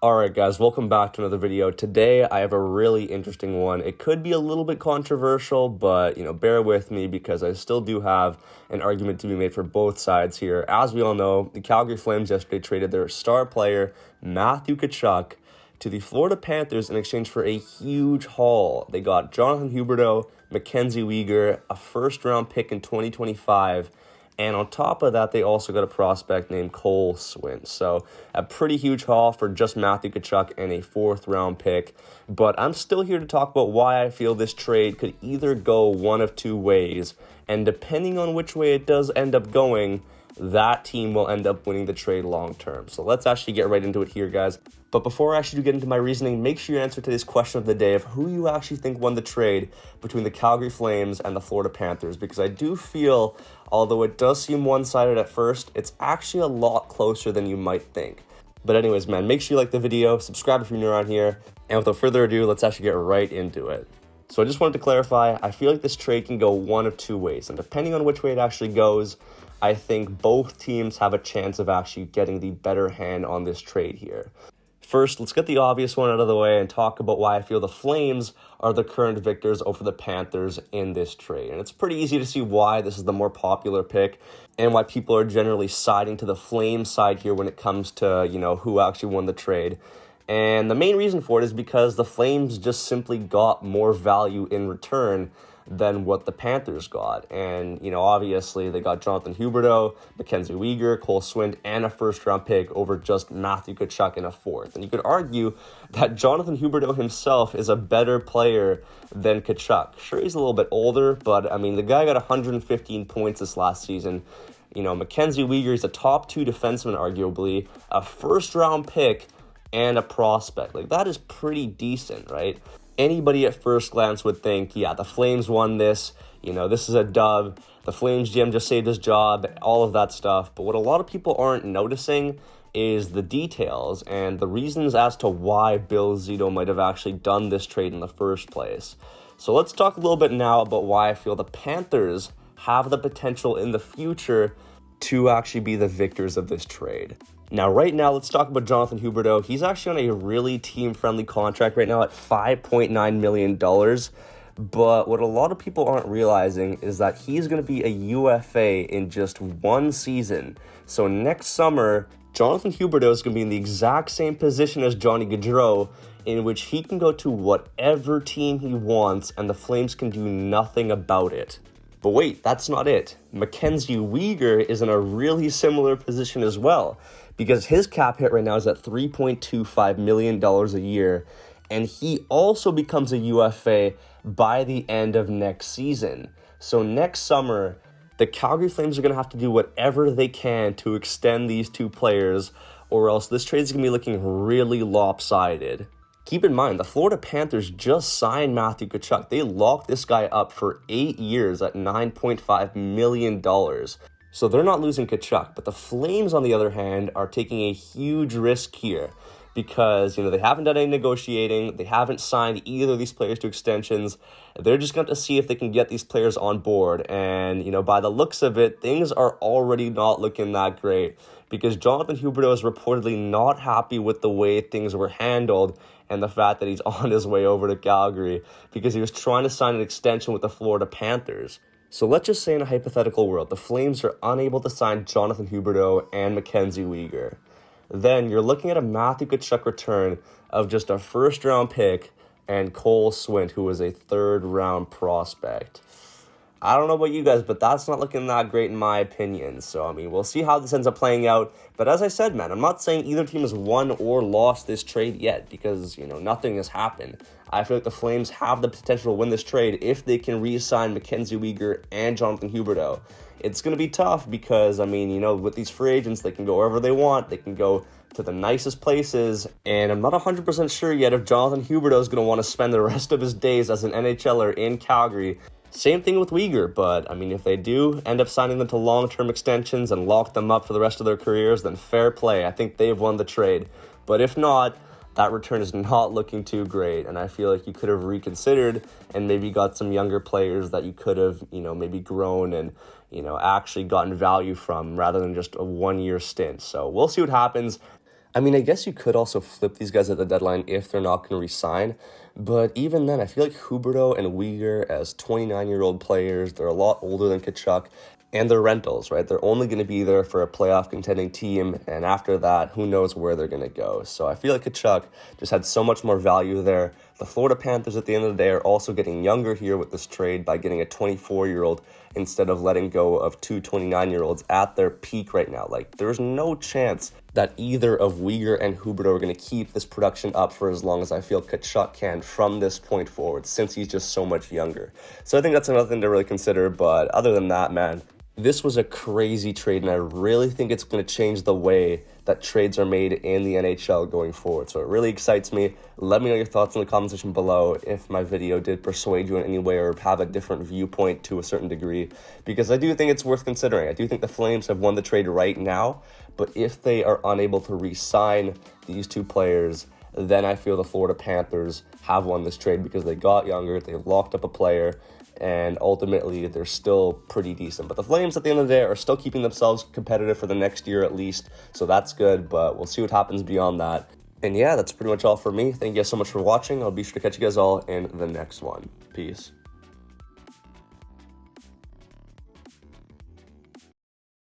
Alright guys, welcome back to another video. Today I have a really interesting one. It could be a little bit controversial, but bear with me because I still do have an argument to be made for both sides here. As we all know, the Calgary Flames yesterday traded their star player, Matthew Tkachuk, to the Florida Panthers in exchange for a huge haul. They got Jonathan Huberdeau, Mackenzie Weegar, a first-round pick in 2025, and on top of that, they also got a prospect named Cole Swint. So a pretty huge haul for just Matthew Tkachuk and a fourth-round pick. But I'm still here to talk about why I feel this trade could either go one of two ways. And depending on which way it does end up going, that team will end up winning the trade long term. So let's actually get right into it here, guys. But before I actually get into my reasoning, make sure you answer today's question of the day of who you actually think won the trade between the Calgary Flames and the Florida Panthers. Because I do feel, although it does seem one-sided at first, it's actually a lot closer than you might think. But anyways, man, make sure you like the video, subscribe if you're new around here, and without further ado, let's actually get right into it. So I just wanted to clarify, I feel like this trade can go one of two ways, and depending on which way it actually goes, I think both teams have a chance of actually getting the better hand on this trade here. First, let's get the obvious one out of the way and talk about why I feel the Flames are the current victors over the Panthers in this trade. And it's pretty easy to see why this is the more popular pick and why people are generally siding to the Flames side here when it comes to, who actually won the trade. And the main reason for it is because the Flames just simply got more value in return than what the Panthers got. And, obviously they got Jonathan Huberdeau, Mackenzie Weegar, Cole Swint, and a first-round pick over just Matthew Tkachuk in a fourth. And you could argue that Jonathan Huberdeau himself is a better player than Tkachuk. Sure, he's a little bit older, but, the guy got 115 points this last season. Mackenzie Weegar is a top two defenseman, arguably, a first-round pick, and a prospect. Like, that is pretty decent, right? Anybody at first glance would think, yeah, the Flames won this, this is a dub, the Flames GM just saved his job, all of that stuff. But what a lot of people aren't noticing is the details and the reasons as to why Bill Zito might have actually done this trade in the first place. So let's talk a little bit now about why I feel the Panthers have the potential in the future to actually be the victors of this trade. Now, right now, let's talk about Jonathan Huberdeau. He's actually on a really team-friendly contract right now at $5.9 million. But what a lot of people aren't realizing is that he's going to be a UFA in just one season. So next summer, Jonathan Huberdeau is going to be in the exact same position as Johnny Gaudreau, in which he can go to whatever team he wants, and the Flames can do nothing about it. But wait, that's not it. Mackenzie Weegar is in a really similar position as well, because his cap hit right now is at $3.25 million a year, and he also becomes a UFA by the end of next season. So next summer, the Calgary Flames are going to have to do whatever they can to extend these two players, or else this trade is going to be looking really lopsided. Keep in mind, the Florida Panthers just signed Matthew Tkachuk. They locked this guy up for 8 years at $9.5 million. So they're not losing Tkachuk. But the Flames, on the other hand, are taking a huge risk here because, they haven't done any negotiating. They haven't signed either of these players to extensions. They're just going to see if they can get these players on board. And, by the looks of it, things are already not looking that great because Jonathan Huberdeau is reportedly not happy with the way things were handled and the fact that he's on his way over to Calgary because he was trying to sign an extension with the Florida Panthers. So let's just say in a hypothetical world, the Flames are unable to sign Jonathan Huberdeau and Mackenzie Weegar. Then you're looking at a Matthew Tkachuk return of just a first-round pick and Cole Swint, who was a third-round prospect. I don't know about you guys, but that's not looking that great in my opinion. So, we'll see how this ends up playing out. But as I said, man, I'm not saying either team has won or lost this trade yet because, nothing has happened. I feel like the Flames have the potential to win this trade if they can re-sign Mackenzie Weegar and Jonathan Huberdeau. It's going to be tough because, with these free agents, they can go wherever they want. They can go to the nicest places. And I'm not 100% sure yet if Jonathan Huberdeau is going to want to spend the rest of his days as an NHLer in Calgary. Same thing with Weegar, but, if they do end up signing them to long-term extensions and lock them up for the rest of their careers, then fair play. I think they've won the trade. But if not, that return is not looking too great, and I feel like you could have reconsidered and maybe got some younger players that you could have, maybe grown and, actually gotten value from rather than just a one-year stint. So we'll see what happens. I mean, I guess you could also flip these guys at the deadline if they're not going to resign. But even then, I feel like Huberdeau and Uyghur as 29-year-old players, they're a lot older than Tkachuk, and they're rentals, right? They're only going to be there for a playoff contending team, and after that, who knows where they're going to go. So I feel like Tkachuk just had so much more value there. The Florida Panthers at the end of the day are also getting younger here with this trade by getting a 24-year-old instead of letting go of two 29-year-olds at their peak right now. Like, there's no chance that either of Uyghur and Huberdeau are going to keep this production up for as long as I feel Tkachuk can from this point forward, since he's just so much younger. So I think that's another thing to really consider, but other than that, man, this was a crazy trade, and I really think it's going to change the way that trades are made in the NHL going forward. So it really excites me. Let me know your thoughts in the comment section below if my video did persuade you in any way or have a different viewpoint to a certain degree, because I do think it's worth considering. I do think the Flames have won the trade right now, but if they are unable to re-sign these two players, then I feel the Florida Panthers have won this trade because they got younger, they locked up a player, and ultimately they're still pretty decent. But the Flames at the end of the day are still keeping themselves competitive for the next year at least, so that's good, but we'll see what happens beyond that. And yeah, that's pretty much all for me. Thank you guys so much for watching. I'll be sure to catch you guys all in the next one. Peace.